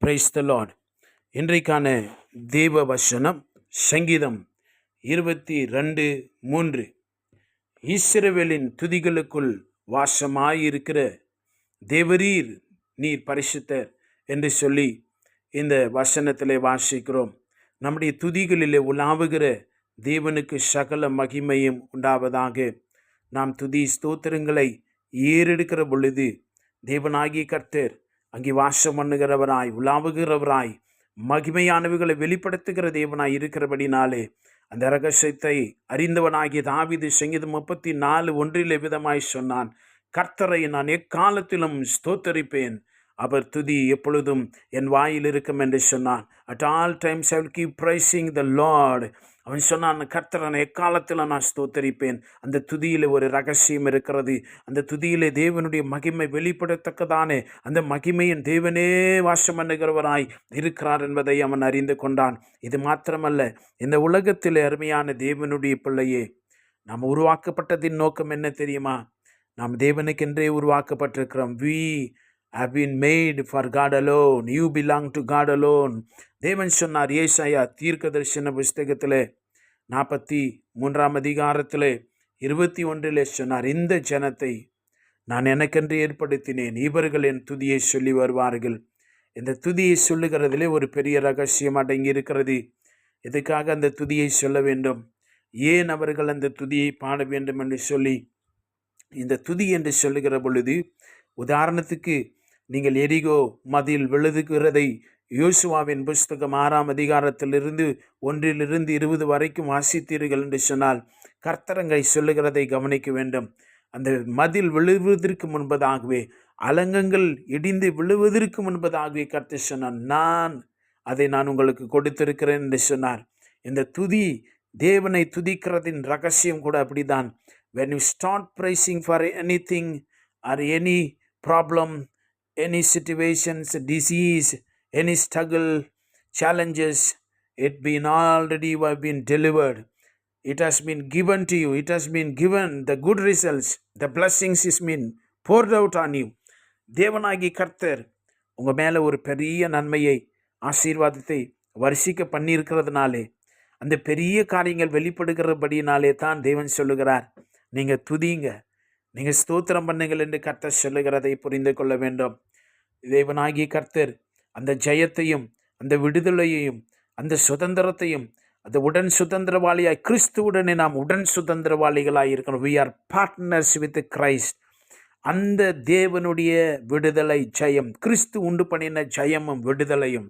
Praise the Lord. இன்றைக்கான தேவ வசனம் சங்கீதம் 22:3. இஸ்ரவேலின் துதிகளுக்குள் வாசமாயிருக்கிற தேவரீர் நீர் பரிசுத்தர் என்று சொல்லி இந்த வசனத்திலே வாசிக்கிறோம். நம்முடைய துதிகளிலே உலாவுகிற தேவனுக்கு சகல மகிமையும் உண்டாவதாக. நாம் துதி ஸ்தோத்திரங்களை ஏறெடுக்கிற பொழுது தேவனாகிய கர்த்தர் அங்கே வாசம் பண்ணுகிறவராய் உலாவுகிறவராய் மகிமையானவைகளை வெளிப்படுத்துகிற தேவனாய் இருக்கிறபடினாலே அந்த ரகசியத்தை அறிந்தவனாகிய தாவீது சங்கீதம் 34:1 விதமாய் சொன்னான், கர்த்தரை நான் எக்காலத்திலும் ஸ்தோத்தரிப்பேன், அவர் துதி எப்பொழுதும் என் வாயில் இருக்கும் என்று சொன்னான். At all times I will keep pricing the Lord. அவன் சொன்னான், கர்த்தரை எக்காலத்தில் நான் ஸ்தோத்தரிப்பேன். அந்த துதியில் ஒரு ரகசியம் இருக்கிறது. அந்த துதியிலே தேவனுடைய மகிமை வெளிப்படத்தக்கதானே அந்த மகிமையின் தேவனே வாசம் பண்ணுகிறவராய் இருக்கிறார் என்பதை அவன் அறிந்து கொண்டான். இது மாத்திரமல்ல, இந்த உலகத்தில் அருமையான தேவனுடைய பிள்ளையே, நாம் உருவாக்கப்பட்டதின் நோக்கம் என்ன தெரியுமா? நாம் தேவனுக்கென்றே உருவாக்கப்பட்டிருக்கிறோம். We have been made for God alone. You belong to God alone. தேவன் சொன்னார் ஏசாயா தீர்க்கதரிசன புஸ்தகத்திலே 43 21 சொன்னார், இந்த ஜனத்தை நான் எனக்கென்று ஏற்படுத்தினேன், இவர்கள் என் துதியை சொல்லி வருவார்கள். இந்த துதியை சொல்லுகிறதிலே ஒரு பெரிய ரகசியம் அடங்கி இருக்கிறது. எதுக்காக அந்த துதியை சொல்ல வேண்டும், ஏன் அவர்கள் அந்த துதியை பாட வேண்டும் என்று சொல்லி இந்த துதி என்று சொல்லுகிற பொழுது, உதாரணத்துக்கு நீங்கள் எரிகோ மதில் விழுதுகிறதை யோசுவாவின் புஸ்தகம் 6 1-20 வரைக்கும் வாசித்தீர்கள் என்று சொன்னால், கர்த்தரங்கை சொல்லுகிறதை கவனிக்க வேண்டும். அந்த மதில் விழுவதற்கு முன்பதாகவே, அலங்கங்கள் இடிந்து விழுவதற்கு முன்பதாகவே கர்த்தர் சொன்னார், அதை நான் உங்களுக்கு கொடுத்திருக்கிறேன் என்று சொன்னார். இந்த துதி, தேவனை துதிக்கிறதின் ரகசியம் கூட அப்படிதான். When you start praising for anything or any problem, any situations, disease, any struggle, challenges, it been already you have been delivered. It has been given to you. It has been given the good results. The blessings is been poured out on you. தேவனாகி கர்த்தர் உங்கள் மேலே ஒரு பெரிய நன்மையை, ஆசீர்வாதத்தை வருஷிக்க பண்ணியிருக்கிறதுனாலே, அந்த பெரிய காரியங்கள் வெளிப்படுகிறபடினாலே தான் தேவன் சொல்லுகிறார், நீங்கள் துதிங்க, நீங்கள் ஸ்தோத்திரம் பண்ணுங்கள் என்று கர்த்தர் சொல்லுகிறதை புரிந்து கொள்ள வேண்டும். தேவனாகிய கர்த்தர் அந்த ஜெயத்தையும் அந்த விடுதலையையும் அந்த சுதந்திரத்தையும், அந்த உடன் சுதந்திரவாளியாய் கிறிஸ்துவுடனே நாம் உடன் சுதந்திரவாளிகளாய் இருக்கணும். We are partners with Christ. அந்த தேவனுடைய விடுதலை ஜெயம், கிறிஸ்து உண்டு பண்ணின ஜெயமும் விடுதலையும்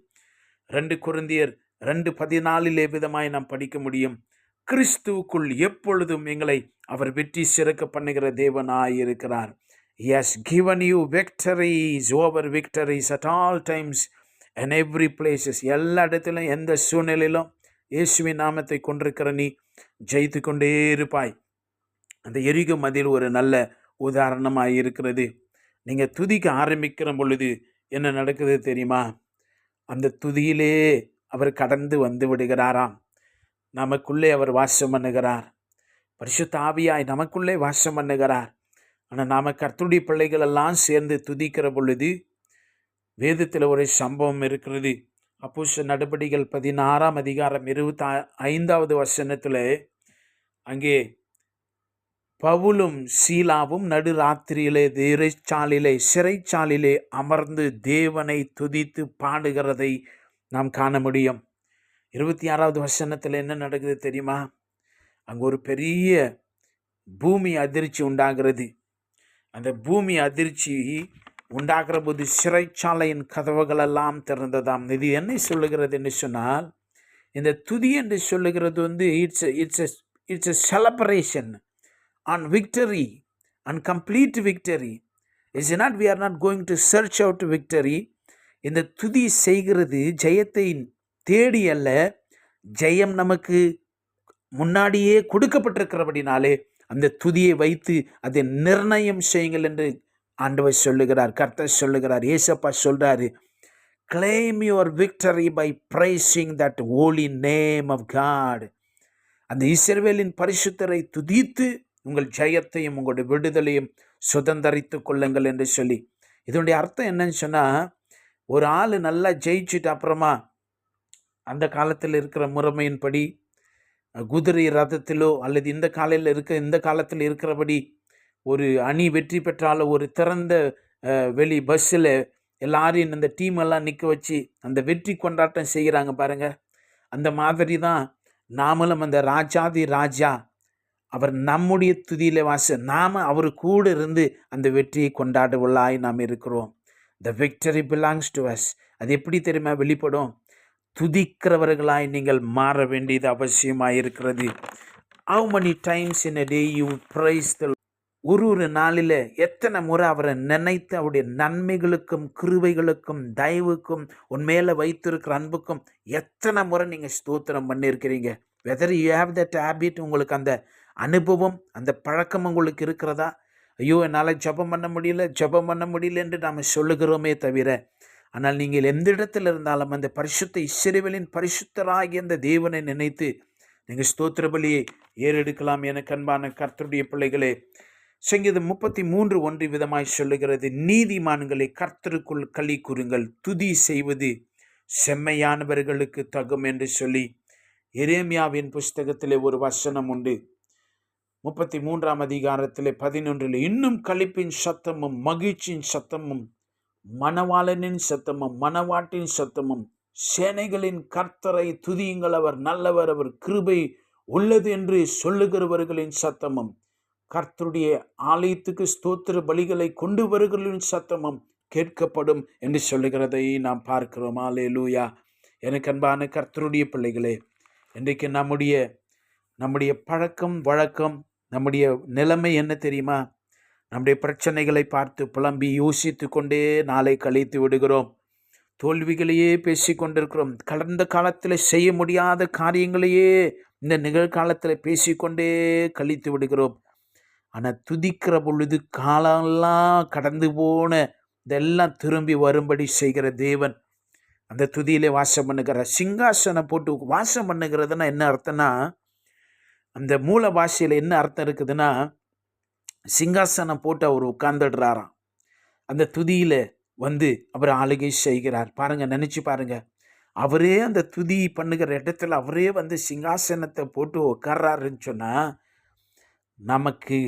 2 கொரிந்தியர் 2:14 விதமாய் நாம் படிக்க முடியும். கிறிஸ்துவுக்குள் எப்பொழுதும் எங்களை அவர் வெற்றி சிறக்க பண்ணுகிற தேவனாயிருக்கிறார். He has given you victories over victories at all times and every places. எல்லா இடத்திலும், எந்த சூழ்நிலையிலும் இயேசுவின் நாமத்தை கொண்டிருக்கிற நீ ஜெயித்து கொண்டே இருப்பாய். அந்த எரிகோ மதில் ஒரு நல்ல உதாரணமாக இருக்கிறது. நீங்கள் துதிக்க ஆரம்பிக்கிற பொழுது என்ன நடக்குது தெரியுமா? அந்த துதியிலே அவர் கடந்து வந்து விடுகிறாராம். நமக்குள்ளே அவர் வாசம் பண்ணுகிறார். பரிசுத்த ஆவியாய் நமக்குள்ளே வாசம் பண்ணுகிறார். ஆனால் நாம் கர்த்தருடைய பிள்ளைகள் எல்லாம் சேர்ந்து துதிக்கிற பொழுது, வேதத்தில் ஒரு சம்பவம் இருக்கிறது. அப்போஸ்தலர் நடபடிகள் 16:25 வசனத்தில், அங்கே பவுலும் சீலாவும் நடுராத்திரியிலே சிறைச்சாலிலே அமர்ந்து தேவனை துதித்து பாடுகிறதை நாம் காண முடியும். 26வது வசனத்தில் என்ன நடக்குது தெரியுமா? அங்கே ஒரு பெரிய பூமி அதிர்ச்சி உண்டாகிறது. அந்த பூமி அதிர்ச்சி உண்டாகிற போது சிறைச்சாலையின் கதவுகளெல்லாம் திறந்ததாம். இது என்ன சொல்லுகிறது என்று சொன்னால், இந்த துதி என்று சொல்லுகிறது it's a celebration on victory, on complete victory. It's not, we are not going to search out victory. இந்த துதி செய்கிறது ஜெயத்தை தேடி அல்ல, ஜெயம் நமக்கு முன்னாடியே கொடுக்கப்பட்டிருக்கிறபடினாலே அந்த துதியை வைத்து அதை நிர்ணயம் செய்யுங்கள் என்று ஆண்டவர் சொல்லுகிறார், கர்த்தர் சொல்லுகிறார், ஏசப்பா சொல்றாரு, claim your victory by praising that holy name of God. அந்த இஸ்ரவேலின் பரிசுத்தரை துதித்து உங்கள் ஜெயத்தையும் உங்களுடைய விடுதலையும் சுதந்தரித்து கொள்ளுங்கள் என்று சொல்லி. இதனுடைய அர்த்தம் என்னன்னு சொன்னால், ஒரு ஆள் நல்லா ஜெயிச்சுட்டு அப்புறமா அந்த காலத்தில் இருக்கிற முறைமையின்படி குதிரை ரதத்திலோ அல்லது இந்த காலத்தில் இருக்கிறபடி ஒரு அணி வெற்றி பெற்றாலும் ஒரு திறந்த வெளி பஸ்ஸில் எல்லாரையும் இந்த டீம் எல்லாம் நிற்க வச்சு அந்த வெற்றி கொண்டாட்டம் செய்கிறாங்க பாருங்க. அந்த மாதிரி தான் நாமளும் அந்த ராஜாதி ராஜா அவர் நம்முடைய துதியில நாம் அவர் கூட இருந்து அந்த வெற்றியை கொண்டாடுவளாய் நாம் இருக்கிறோம். த விக்டரி பிலாங்ஸ் டு அஸ். அது எப்படி தெரியுமா வெளிப்படும்? துதிக்கிறவர்களாய் நீங்கள் மாற வேண்டியது அவசியமாக இருக்கிறது. How many times in a day you praise the Lord? ஒரு நாளில் எத்தனை முறை அவரை நினைத்து அவருடைய நன்மைகளுக்கும் கிருபைகளுக்கும் தயவுக்கும் உண்மையில வைத்திருக்கிற அன்புக்கும் எத்தனை முறை நீங்கள் ஸ்தோத்திரம் பண்ணியிருக்கிறீங்க? Whether you have that habit, உங்களுக்கு அந்த அனுபவம் அந்த பழக்கம் உங்களுக்கு இருக்கிறதா? ஐயோ என்னால் ஜெபம் பண்ண முடியல என்று நாம் சொல்லுகிறோமே தவிர, ஆனால் நீங்கள் எந்த இடத்துல இருந்தாலும் அந்த பரிசுத்த இஸ்ரவேலின் பரிசுத்தராகிய அந்த தேவனை நினைத்து நீங்கள் ஸ்தோத்திர பலியை ஏறெடுக்கலாம். எனக்கு அன்பான கர்த்தருடைய பிள்ளைகளே, சங்கீதம் 33:1 விதமாய் சொல்லுகிறது, நீதிமான்களை கர்த்தருக்குள் களி கூறுங்கள், துதி செய்வது செம்மையானவர்களுக்கு தகும் என்று சொல்லி எரேமியாவின் புஸ்தகத்திலே ஒரு வசனம் உண்டு. 33ஆம் அதிகாரத்திலே 11 இன்னும் களிப்பின் சத்தமும் மகிழ்ச்சியின் சத்தமும் மணவாளனின் சத்தமும் மணவாட்டின் சத்தமும் சேனைகளின் கர்த்தரை துதியுங்கள், அவர் நல்லவர், அவர் கிருபை உள்ளது என்று சொல்லுகிறவர்களின் சத்தமும் கர்த்தருடைய ஆலயத்துக்கு ஸ்தோத்திர பலிகளை கொண்டு வருகிறவர்களின் சத்தமும் கேட்கப்படும் என்று சொல்லுகிறதை நாம் பார்க்கிறோம். அல்லேலூயா. எனக்கு அன்பான கர்த்தருடைய பிள்ளைகளே, இன்றைக்கு நம்முடைய பழக்கம் வழக்கம் நம்முடைய நிலைமை என்ன தெரியுமா? நம்முடைய பிரச்சனைகளை பார்த்து புலம்பி யோசித்து கொண்டே நாளை கழித்து விடுகிறோம். தோல்விகளையே பேசி கொண்டிருக்கிறோம். கடந்த காலத்தில் செய்ய முடியாத காரியங்களையே இந்த நிகழ்காலத்தில் பேசிக்கொண்டே கழித்து விடுகிறோம். ஆனால் துதிக்கிற பொழுது காலம்லாம் கடந்து போன இதெல்லாம் திரும்பி வரும்படி செய்கிற தேவன் அந்த துதியிலே வாசம் பண்ணுகிற சிங்காசனம் போட்டு வாசம் பண்ணுகிறதுனா என்ன அர்த்தம்னா, அந்த மூல பாஷையில் என்ன அர்த்தம் இருக்குதுன்னா, சிங்காசனம் போட்டு அவர் உட்கார்ந்துடுறாராம். அந்த துதியில் அவர் ஆளுகை செய்கிறார். பாருங்க, நினைச்சு பாருங்க, அவரே அந்த துதி பண்ணுகிற இடத்துல அவரே சிங்காசனத்தை போட்டு உட்கார்றாருன்னு சொன்னா, நமக்கு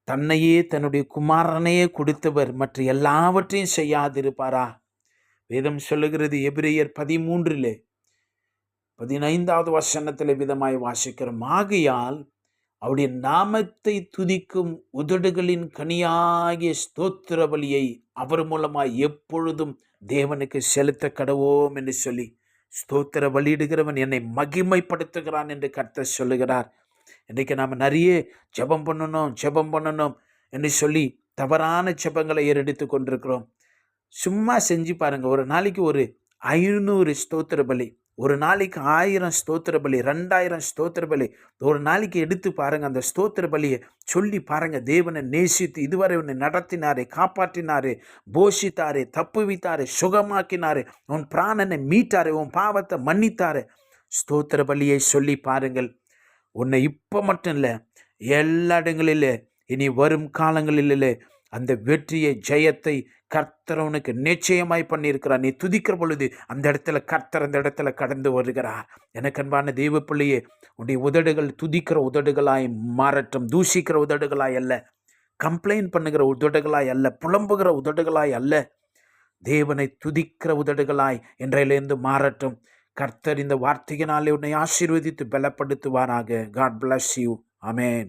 தன்னையே தன்னுடைய குமாரனையே கொடுத்தவர் மற்ற எல்லாவற்றையும் செய்யாதிருப்பாரா? வேதம் சொல்லுகிறது எபிரேயர் 13:15 வசனத்தில் விதமாய் வாசிக்கிறோம், ஆகையால் அவருடைய நாமத்தை துதிக்கும் உதடுகளின் கனியாகிய ஸ்தோத்திர பலியை அவர் மூலமாய் எப்பொழுதும் தேவனுக்கு செலுத்த கடவோம் என்று சொல்லி, ஸ்தோத்திர பலியிடுகிறவன் என்னை மகிமைப்படுத்துகிறான் என்று கர்த்தர் சொல்லுகிறார். இன்றைக்கு நாம் நிறைய ஜெபம் பண்ணணும் என்று சொல்லி தவறான ஜெபங்களை ஏறெடுத்து கொண்டிருக்கிறோம். சும்மா செஞ்சு பாருங்க, ஒரு நாளைக்கு ஒரு 500 ஸ்தோத்திர பலி, ஒரு நாளைக்கு 1000 ஸ்தோத்திர பலி, 2000 ஸ்தோத்திர பலி ஒரு நாளைக்கு எடுத்து பாருங்க. அந்த ஸ்தோத்திர பலியை சொல்லி பாருங்க. தேவனை நேசித்து இதுவரை உன்னை நடத்தினாரே, காப்பாற்றினாரே, போஷித்தாரே, தப்புவித்தாரே, சுகமாக்கினாரே, உன் பிராணனை மீட்டாரே, உன் பாவத்தை மன்னித்தாரே. ஸ்தோத்திர பலியை சொல்லி பாருங்கள். உன்னை இப்போ மட்டும் இல்லை, எல்லா இடங்களிலே இனி வரும் காலங்களிலே அந்த வெற்றியை ஜெயத்தை கர்த்தர் உனக்கு நிச்சயமாய் பண்ணியிருக்கிறார். நீ துதிக்கிற பொழுது அந்த இடத்துல கர்த்தர் அந்த இடத்துல கடந்து வருகிறார். எனக்கு அன்பான தெய்வ பிள்ளையே, உன்னுடைய உதடுகள் துதிக்கிற உதடுகளாய் மாறட்டும். தூஷிக்கிற உதடுகளாய் அல்ல, கம்ப்ளைண்ட் பண்ணுகிற உதடுகளாய் அல்ல, புலம்புகிற உதடுகளாய் அல்ல, தேவனை துதிக்கிற உதடுகளாய் இன்றையிலிருந்து மாறட்டும். கர்த்தர் இந்த வார்த்தையினாலே உன்னை ஆசீர்வதித்து பலப்படுத்துவாராக. God bless you. Amen.